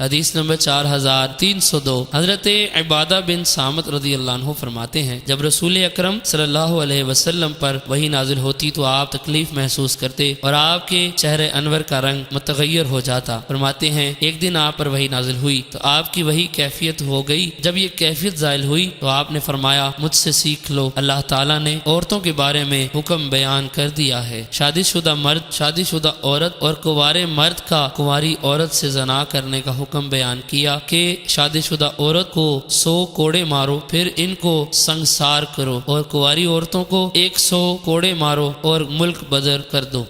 حدیث نمبر 4302 حضرت عبادہ بن صامت رضی اللہ عنہ فرماتے ہیں جب رسول اکرم صلی اللہ علیہ وسلم پر وحی نازل ہوتی تو آپ تکلیف محسوس کرتے اور آپ کے چہرے انور کا رنگ متغیر ہو جاتا۔ فرماتے ہیں ایک دن آپ پر وحی نازل ہوئی تو آپ کی وہی کیفیت ہو گئی۔ جب یہ کیفیت زائل ہوئی تو آپ نے فرمایا مجھ سے سیکھ لو، اللہ تعالیٰ نے عورتوں کے بارے میں حکم بیان کر دیا ہے۔ شادی شدہ مرد، شادی شدہ عورت اور کنوارے مرد کا کنواری عورت سے زنا کرنے کا حکم بیان کیا کہ شادی شدہ عورت کو 100 کوڑے مارو، پھر ان کو سنگسار کرو، اور کنواری عورتوں کو 100 کوڑے مارو اور ملک بدر کر دو۔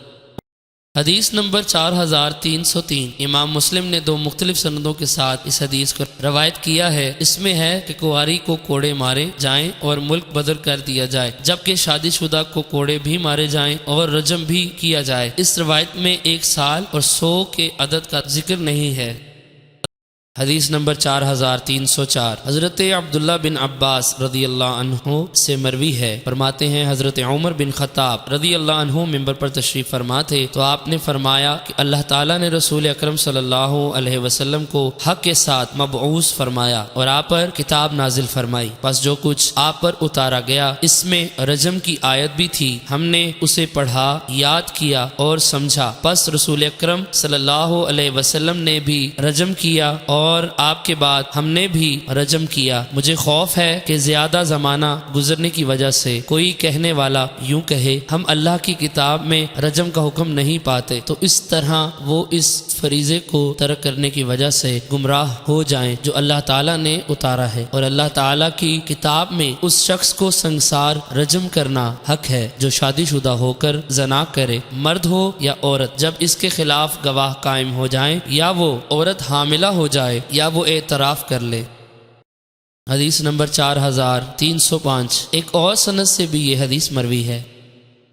حدیث نمبر 4303 امام مسلم نے 2 مختلف سندوں کے ساتھ اس حدیث کو روایت کیا ہے۔ اس میں ہے کہ کنواری کو کوڑے مارے جائیں اور ملک بدر کر دیا جائے، جبکہ شادی شدہ کو کوڑے بھی مارے جائیں اور رجم بھی کیا جائے۔ اس روایت میں 1 سال اور 100 کے عدد کا ذکر نہیں ہے۔ حدیث نمبر 4304 حضرت عبداللہ بن عباس رضی اللہ عنہ سے مروی ہے، فرماتے ہیں حضرت عمر بن خطاب رضی اللہ عنہ منبر پر تشریف فرما تھے تو آپ نے فرمایا کہ اللہ تعالیٰ نے رسول اکرم صلی اللہ علیہ وسلم کو حق کے ساتھ مبعوث فرمایا اور آپ پر کتاب نازل فرمائی، بس جو کچھ آپ پر اتارا گیا اس میں رجم کی آیت بھی تھی، ہم نے اسے پڑھا، یاد کیا اور سمجھا، پس رسول اکرم صلی اللہ علیہ وسلم نے بھی رجم کیا اور آپ کے بعد ہم نے بھی رجم کیا۔ مجھے خوف ہے کہ زیادہ زمانہ گزرنے کی وجہ سے کوئی کہنے والا یوں کہے ہم اللہ کی کتاب میں رجم کا حکم نہیں پاتے، تو اس طرح وہ اس فریضے کو ترک کرنے کی وجہ سے گمراہ ہو جائیں جو اللہ تعالیٰ نے اتارا ہے، اور اللہ تعالیٰ کی کتاب میں اس شخص کو سنگسار رجم کرنا حق ہے جو شادی شدہ ہو کر زنا کرے، مرد ہو یا عورت، جب اس کے خلاف گواہ قائم ہو جائیں یا وہ عورت حاملہ ہو جائے یا وہ اعتراف کر لے۔ حدیث نمبر 4305 ایک اور سند سے بھی یہ حدیث مروی ہے۔